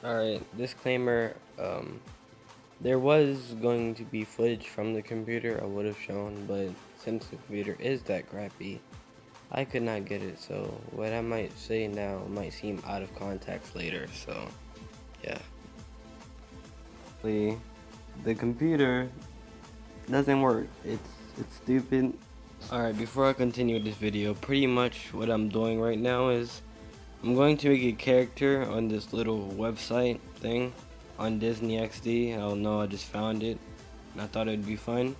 Alright, disclaimer, there was going to be footage from the computer I would have shown, but since the computer is that crappy, I could not get it, so what I might say now might seem out of context later, so yeah. The computer doesn't work, it's stupid. Alright, before I continue this video, pretty much what I'm doing right now is I'm going to make a character on this little website thing on Disney XD. I don't know, I just found it and I thought it'd be fun.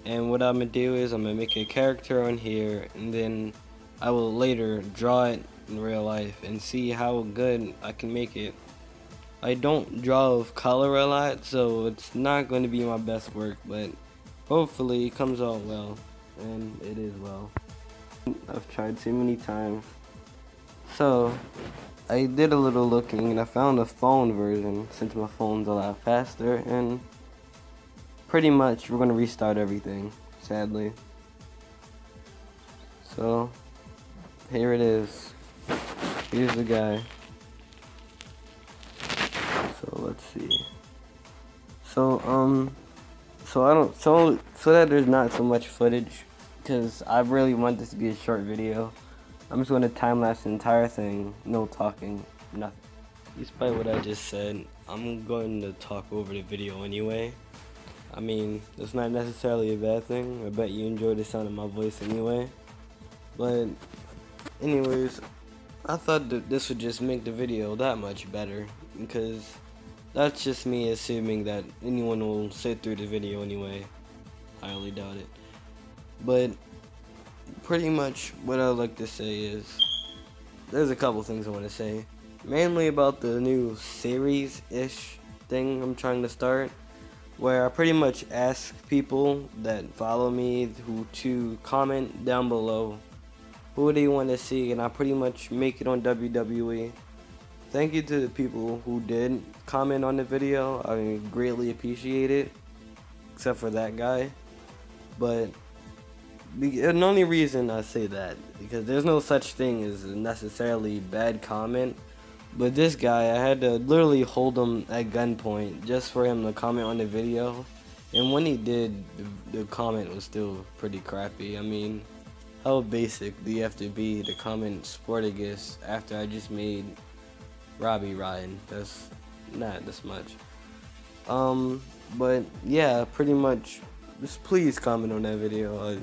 And what I'm gonna do is I'm gonna make a character on here, and then I will later draw it in real life and see how good I can make it. I don't draw with color a lot, so it's not going to be my best work, but hopefully it comes out well, and it is well. I've tried too many times. So, I did a little looking and I found a phone version since my phone's a lot faster, and pretty much we're gonna restart everything, sadly. So, here it is. Here's the guy. So let's see. So that there's not so much footage, because I really want this to be a short video. I'm just going to time-lapse the entire thing, no talking, nothing. Despite what I just said, I'm going to talk over the video anyway. I mean, it's not necessarily a bad thing. I bet you enjoy the sound of my voice anyway. But, anyways, I thought that this would just make the video that much better, because that's just me assuming that anyone will sit through the video anyway. I highly doubt it. But pretty much what I'd like to say is, there's a couple things I want to say. Mainly about the new series-ish thing I'm trying to start, where I pretty much ask people that follow me to comment down below who they want to see, and I pretty much make it on WWE. Thank you to the people who did comment on the video. I greatly appreciate it, except for that guy. But the only reason I say that, because there's no such thing as a necessarily bad comment, but this guy, I had to literally hold him at gunpoint just for him to comment on the video, and when he did, the comment was still pretty crappy. I mean, how basic do you have to be to comment Sportigus after I just made Robbie Ryan? That's not this much. But yeah, pretty much, just please comment on that video.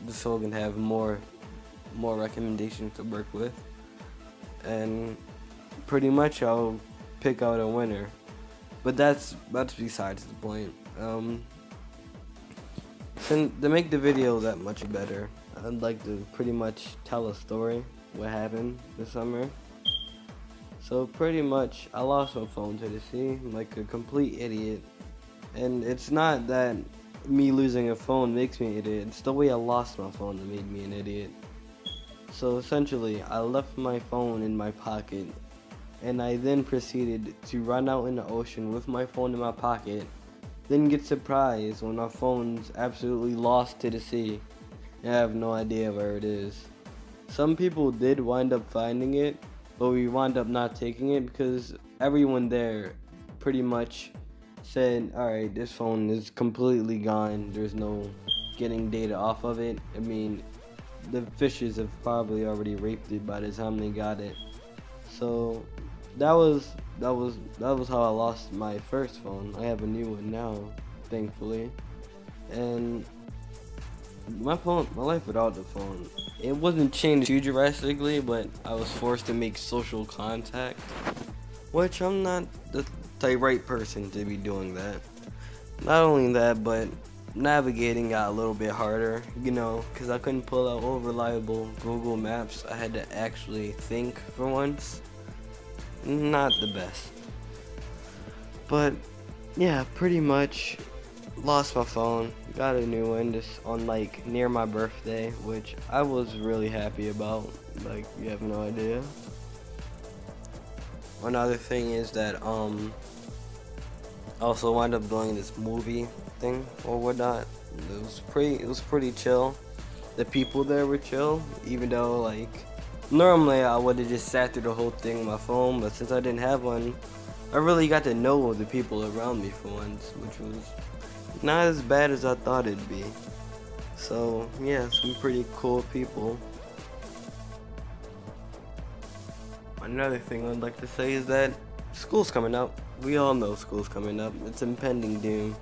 Just so I can have more recommendations to work with, and pretty much I'll pick out a winner. But that's besides the point. To make the video that much better, I'd like to pretty much tell a story what happened this summer. So pretty much I lost my phone to the sea like a complete idiot, and it's not that me losing a phone makes me an idiot. It's the way I lost my phone that made me an idiot. So essentially, I left my phone in my pocket, and I then proceeded to run out in the ocean with my phone in my pocket, then get surprised when my phone's absolutely lost to the sea, and I have no idea where it is. Some people did wind up finding it, but we wound up not taking it because everyone there pretty much said, alright, this phone is completely gone, there's no getting data off of it. I mean, the fishes have probably already raped it by the time they got it. So that was how I lost my first phone. I have a new one now, thankfully. And my life without the phone, it wasn't changed too drastically, but I was forced to make social contact, which I'm not the right person to be doing that. Not only that, but navigating got a little bit harder, because I couldn't pull out old reliable Google Maps. I had to actually think for once. Not the best. But yeah, pretty much lost my phone, got a new one just on like near my birthday, which I was really happy about, like you have no idea. Another thing is that also wound up doing this movie thing or whatnot. It was pretty chill. The people there were chill, even though like normally I would have just sat through the whole thing on my phone, but since I didn't have one, I really got to know the people around me for once, which was not as bad as I thought it'd be. So yeah, some pretty cool people. Another thing I'd like to say is that school's coming up. We all know school's coming up. It's impending doom.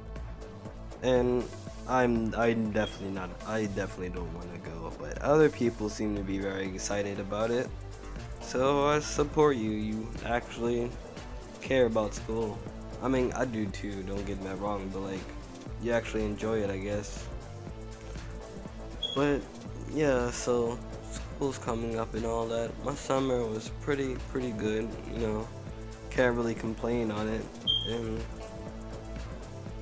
And I'm definitely not, I definitely don't want to go, but other people seem to be very excited about it. So I support you. You actually care about school. I mean, I do too, don't get me wrong, but like, you actually enjoy it, I guess. But yeah, so school's coming up and all that. My summer was pretty good, you know. Can't really complain on it. And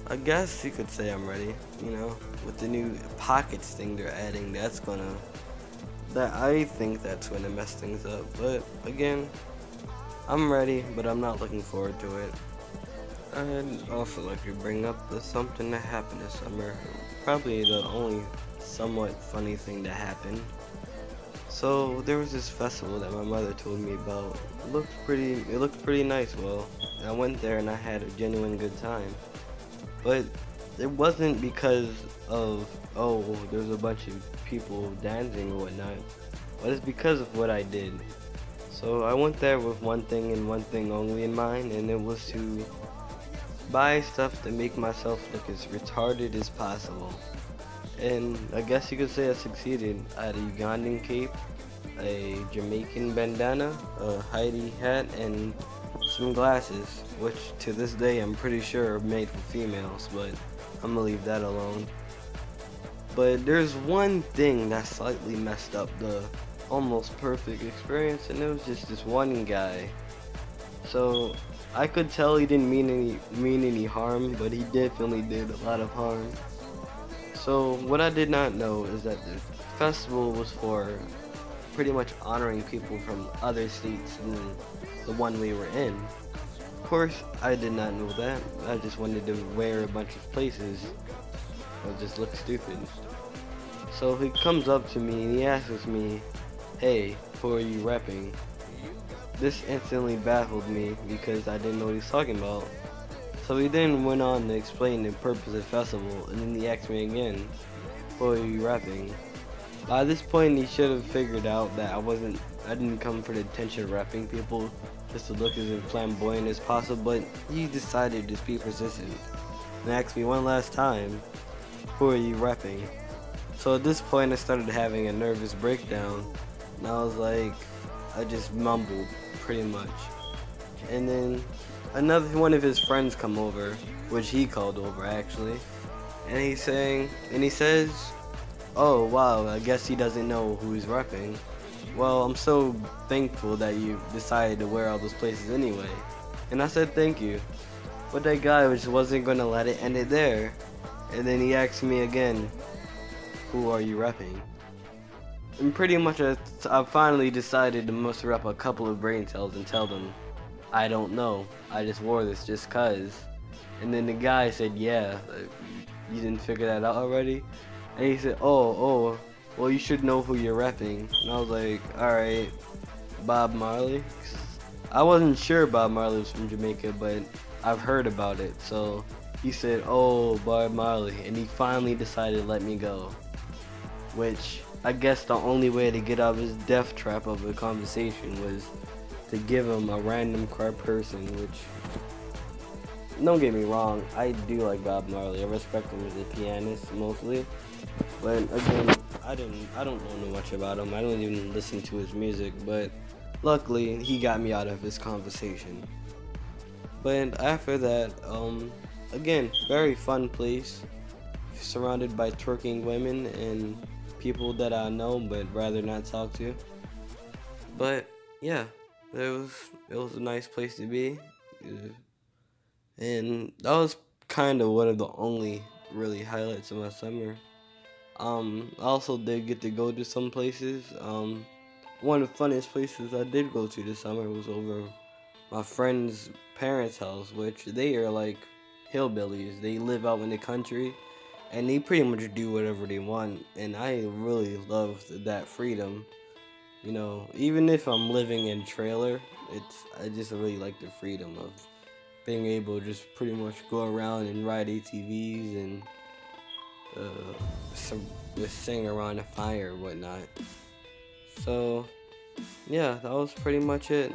I guess you could say I'm ready, you know, with the new pockets thing they're adding. I think that's gonna mess things up. But again, I'm ready, but I'm not looking forward to it. I'd also like to bring up the something that happened this summer. Probably the only somewhat funny thing that happened. So there was this festival that my mother told me about. It looked pretty nice. Well, I went there and I had a genuine good time. But it wasn't because of, oh, there's a bunch of people dancing or whatnot, but it's because of what I did. So I went there with one thing and one thing only in mind, and it was to buy stuff to make myself look as retarded as possible. And I guess you could say I succeeded. I had a Ugandan cape, a Jamaican bandana, a Heidi hat, and some glasses, which to this day I'm pretty sure are made for females, but I'm gonna leave that alone. But there's one thing that slightly messed up the almost perfect experience, and it was just this one guy. So I could tell he didn't mean any harm, but he definitely did a lot of harm. So what I did not know is that the festival was for pretty much honoring people from other states than the one we were in. Of course, I did not know that. I just wanted to wear a bunch of places or just look stupid. So he comes up to me and he asks me, "Hey, who are you repping?" This instantly baffled me because I didn't know what he was talking about. So he then went on to explain the purpose of the festival, and then he asked me again, "Who are you repping?" By this point, he should have figured out that I didn't come for the attention of rapping people just to look as flamboyant as possible, but he decided to be persistent and asked me one last time, "Who are you repping?" So at this point, I started having a nervous breakdown, and I was like, I just mumbled pretty much. And then another one of his friends come over, which he called over actually, and he says, "Oh wow, I guess he doesn't know who he's repping. Well, I'm so thankful that you decided to wear all those places anyway." And I said thank you. But that guy just wasn't gonna let it end it there. And then he asked me again, "Who are you repping?" And pretty much I finally decided to muster up a couple of brain cells and tell them, "I don't know. I just wore this just cause." And then the guy said, "Yeah, you didn't figure that out already?" And he said, oh, well, you should know who you're repping." And I was like, alright, Bob Marley. I wasn't sure Bob Marley was from Jamaica, but I've heard about it. So he said, "Oh, Bob Marley." And he finally decided to let me go. Which, I guess the only way to get out of his death trap of a conversation was to give him a random crap person, which, don't get me wrong, I do like Bob Marley. I respect him as a pianist mostly. But again, I don't know much about him. I don't even listen to his music, but luckily he got me out of his conversation. But after that, again, very fun place, surrounded by twerking women and people that I know but rather not talk to. But yeah, it was a nice place to be, and that was kind of one of the only really highlights of my summer. I also did get to go to some places. One of the funniest places I did go to this summer was over my friend's parents' house, which they are like hillbillies. They live out in the country, and they pretty much do whatever they want. And I really loved that freedom. Even if I'm living in a trailer, I just really like the freedom of being able to just pretty much go around and ride ATVs and just sing around a fire or whatnot. So yeah, that was pretty much it.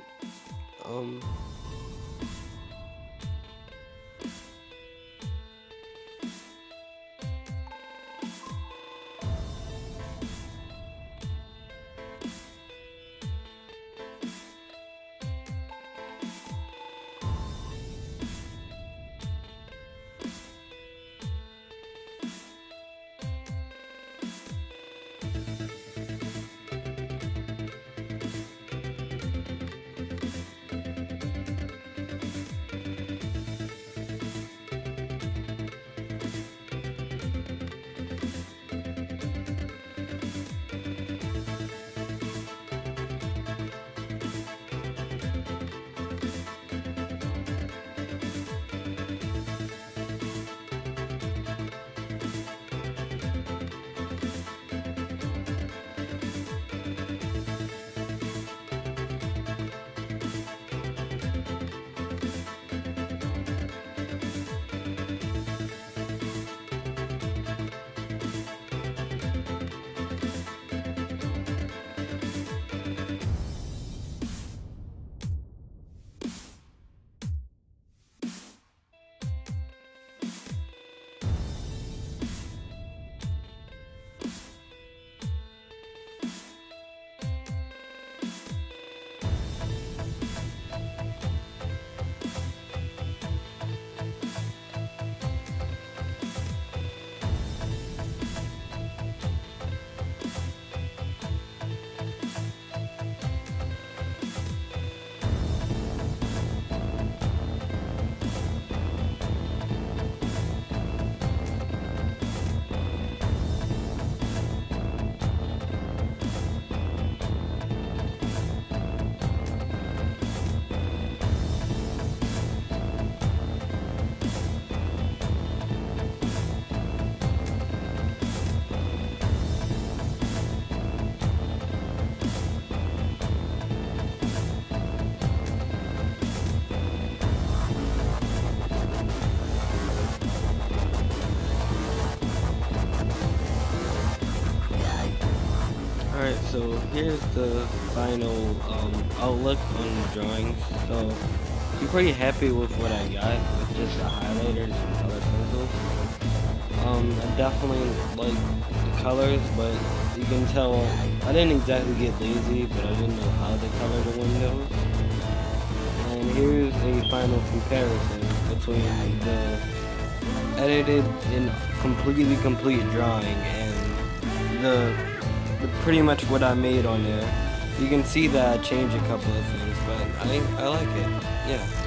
Alright, so here's the final outlook on the drawings. So I'm pretty happy with what I got with just the highlighters and color pencils. I definitely like the colors, but you can tell I didn't exactly get lazy, but I didn't know how to color the windows. And here's a final comparison between the edited and completely complete drawing and the pretty much what I made on there. You can see that I changed a couple of things, but I like it. Yeah.